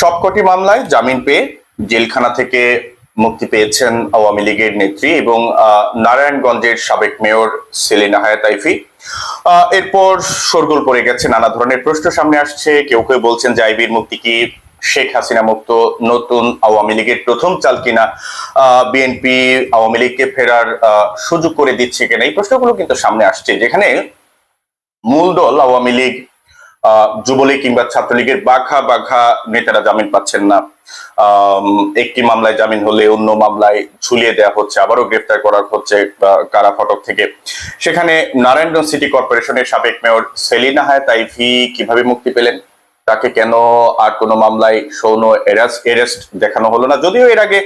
সবকটি মামলায় জামিন পেয়ে জেলখানা থেকে মুক্তি পেয়েছেন আওয়ামী লীগের নেত্রী এবং নারায়ণগঞ্জের সাবেক মেয়র সেলিনা হায়াৎ আইভী। এরপর শোরগোল পড়ে গেছে, নানা ধরনের প্রশ্ন সামনে আসছে। কেউ কেউ বলছেন যে আইভীর মুক্তি কি শেখ হাসিনা মুক্ত নতুন আওয়ামী লীগের প্রথম চাল কিনা, বিএনপি আওয়ামী লীগকে ফেরার সুযোগ করে দিচ্ছে কিনা, এই প্রশ্নগুলো কিন্তু সামনে আসছে। যেখানে মূল দল আওয়ামী লীগ, যুবলীগ কিংবা ছাত্রলীগের বাঘা বাঘা নেতারা জামিন পাচ্ছেন না। একটি মামলায় জামিন হলে অন্য মামলায় ঝুলিয়ে দেওয়া হচ্ছে, আবারও গ্রেফতার করা হচ্ছে কারা ফটক থেকে। সেখানে নারায়ণগঞ্জ সিটি কর্পোরেশনের সাবেক মেয়র সেলিনা হায়াৎ আইভী কিভাবে মুক্তি পেলেন? তাকে কেন আর কোনো মামলায় সৌন এরেস্ট দেখানো হলো না? যদিও এর আগে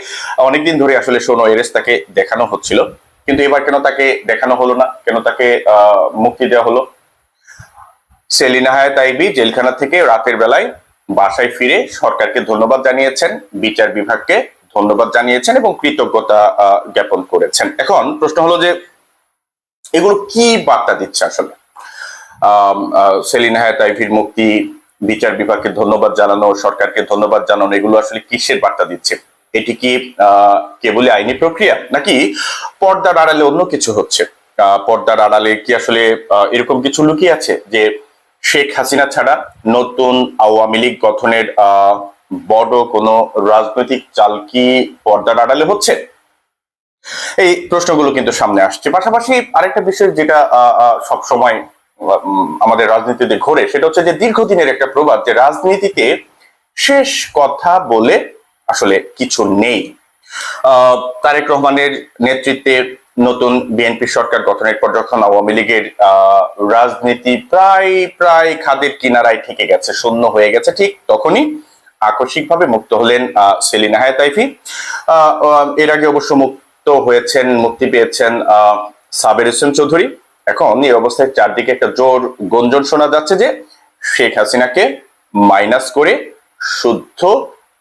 অনেকদিন ধরে আসলে সৌন এরেস্ট তাকে দেখানো হচ্ছিল, কিন্তু এবার কেন তাকে দেখানো হলো না? কেন তাকে মুক্তি দেওয়া হলো? সেলিনা হায়াৎ আইভী জেলখানা থেকে রাতের বেলায় বাসায় ফিরে সরকারকে ধন্যবাদ জানিয়েছেন, বিচার বিভাগকে ধন্যবাদ জানিয়েছেন এবং কৃতজ্ঞতা জ্ঞাপন করেছেন। এখন প্রশ্ন হলো যে এগুলো কি বার্তা দিচ্ছে আসলে? সেলিনা হায়াৎ আইভীর মুক্তি, বিচার বিভাগকে ধন্যবাদ জানানো, সরকারকে ধন্যবাদ জানানো, এগুলো আসলে কিসের বার্তা দিচ্ছে? এটি কি কেবলই আইনি প্রক্রিয়া, নাকি পর্দার আড়ালে অন্য কিছু হচ্ছে? পর্দার আড়ালে কি আসলে এরকম কিছু লুকিয়ে আছে যে শেখ হাসিনা ছাড়া নতুন আওয়ামী লীগ গঠনের বড় কোনো রাজনৈতিক চাল কি পর্দার আড়ালে হচ্ছে? এই প্রশ্নগুলো কিন্তু সামনে আসছে। পাশাপাশি আরেকটা বিষয় যেটা সব সময় আমাদের রাজনীতিতে ঘোরে, সেটা হচ্ছে যে দীর্ঘদিনের একটা প্রবাদ যে রাজনীতিতে শেষ কথা বলে আসলে কিছু নেই। তারেক রহমানের নেতৃত্বে নতুন বিএনপি সরকার গঠনের পর যখন আওয়ামী লীগের রাজনীতি প্রায় খাদের কিনারায় ঠেকে গেছে, শূন্য হয়ে গেছে, ঠিক তখনই আকস্মিকভাবে মুক্ত হলেন সেলিনা হায়াৎ আইভী। এর আগে অবশ্য মুক্তি পেয়েছেন সাবের হোসেন চৌধুরী। এখন এই অবস্থায় চারদিকে একটা জোর গুঞ্জন শোনা যাচ্ছে যে শেখ হাসিনাকে মাইনাস করে শুদ্ধ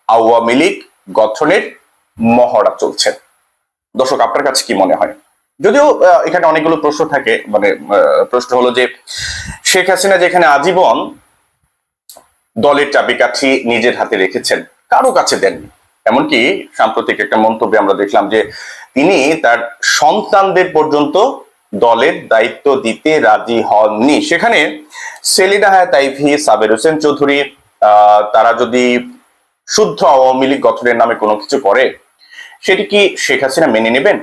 আওয়ামী লীগ গঠনের মহড়া চলছে। দর্শক, আপনার কাছে কি মনে হয়? যদিও এখানে অনেকগুলো প্রশ্ন থাকে, মানে প্রশ্ন হলো যে শেখ হাসিনা যেখানে আজীবন দলের চাবিকাঠি নিজের হাতে রেখেছেন, কারো কাছে দেননি। এমনকি সাম্প্রতিক একটা মন্তব্যে আমরা দেখলাম যে তিনি তার সন্তানদের পর্যন্ত দলের দায়িত্ব দিতে রাজি হননি। সেখানে সেলিনা হায়াৎ আইভী, সাবের হোসেন চৌধুরী তারা যদি শুদ্ধ আওয়ামী লীগ গঠনের নামে কোনো কিছু করে, সেটি কি শেখ হাসিনা মেনে নেবেন?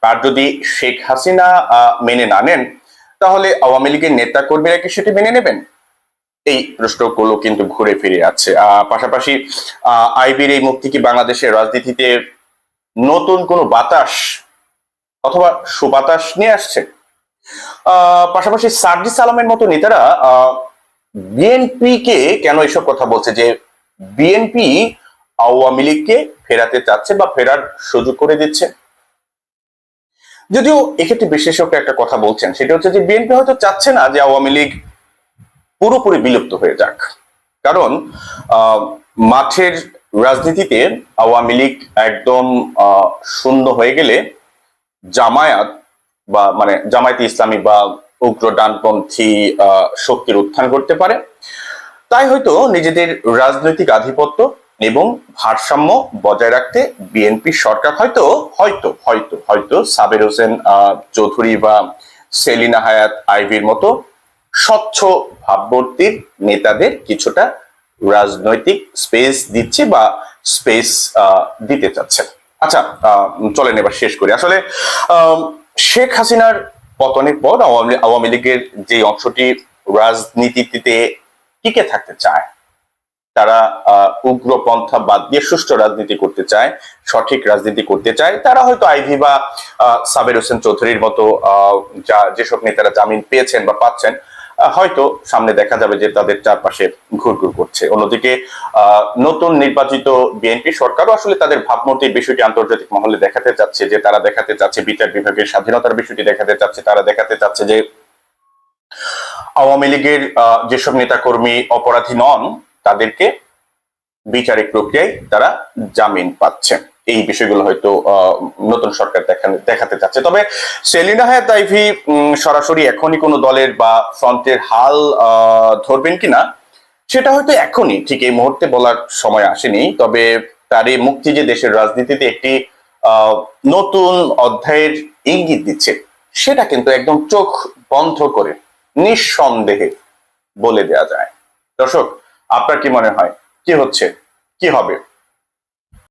আর যদি শেখ হাসিনা মেনে না নেন, তাহলে আওয়ামী লীগের নেতা কর্মীরা কি সেটি মেনে নেবেন? এই প্রশ্নগুলো কিন্তু ঘুরে ফিরে আছে। পাশাপাশি আইভীর এই মুক্তি কি বাংলাদেশের রাজনীতিতে নতুন কোনো বাতাস অথবা সুবাতাস নিয়ে আসছে? পাশাপাশি সার্জিস আলমের মতো নেতারা বিএনপি কে কেন এসব কথা বলছে যে বিএনপি আওয়ামী লীগকে ফেরাতে চাচ্ছে বা ফেরার সুযোগ করে দিচ্ছে? যদিও এক্ষেত্রে বিশেষজ্ঞ একটা কথা বলছেন, সেটা হচ্ছে যে বিএনপি হয়তো চাচ্ছে না যে আওয়ামী লীগ পুরোপুরি বিলুপ্ত হয়ে যাক, কারণ মাঠের রাজনীতিতে আওয়ামী লীগ একদম শূন্য হয়ে গেলে জামায়াত বা মানে জামায়াতে ইসলামী বা উগ্র ডানপন্থী শক্তির উত্থান করতে পারে। তাই হয়তো নিজেদের রাজনৈতিক আধিপত্য এবং ভারসাম্য বজায় রাখতে বিএনপি সরকার হয়তো হয়তো হয়তো হয়তো সাবের হোসেন চৌধুরী বা সেলিনা হায়াৎ আইভীর মতো স্বচ্ছ ভাবমূর্তির নেতাদের কিছুটা রাজনৈতিক স্পেস দিচ্ছে বা স্পেস দিতে চাচ্ছে। আচ্ছা, চলেন এবার শেষ করি। আসলে শেখ হাসিনার পতনের পর আওয়ামী লীগের যে অংশটি রাজনীতিতে টিকে থাকতে চায়, তারা উগ্রপন্থা বাদ দিয়ে সুষ্ঠু রাজনীতি করতে চায়, সঠিক রাজনীতি করতে চায়, তারা হয়তো আইভী বা সাবের হোসেন চৌধুরীর মতো যেসব নেতারা জামিন পেয়েছেন বা পাচ্ছেন, হয়তো সামনে দেখা যাবে যে তাদের চারপাশে ঘুরঘুর করছে। অন্যদিকে নতুন নির্বাচিত বিএনপি সরকারও আসলে তাদের ভাবমূর্তির বিষয়টি আন্তর্জাতিক মহলে দেখাতে চাচ্ছে, যে তারা দেখাতে চাচ্ছে বিচার বিভাগের স্বাধীনতার বিষয়টি দেখাতে চাচ্ছে, তারা দেখাতে চাচ্ছে যে আওয়ামী লীগের যেসব নেতাকর্মী অপরাধী নন, তাদেরকে বিচারিক প্রক্রিয়ায় তারা জামিন পাচ্ছেন। এই বিষয়গুলো হয়তো নতুন সরকার দেখাতে চাচ্ছে। তবে সেলিনা হায়াৎ আইভী সরাসরি এখনই কোনো দলের বা ফ্রন্টের হাল ধরবেন কিনা, সেটা হয়তো এখনই ঠিক এই মুহূর্তে বলার সময় আসেনি, তবে তার এই মুক্তি যে দেশের রাজনীতিতে একটি নতুন অধ্যায়ের ইঙ্গিত দিচ্ছে, সেটা কিন্তু একদম চোখ বন্ধ করে নিঃসন্দেহে বলে দেয়া যায়। দর্শক, আপনার কি মনে হয় কি হচ্ছে, কি হবে?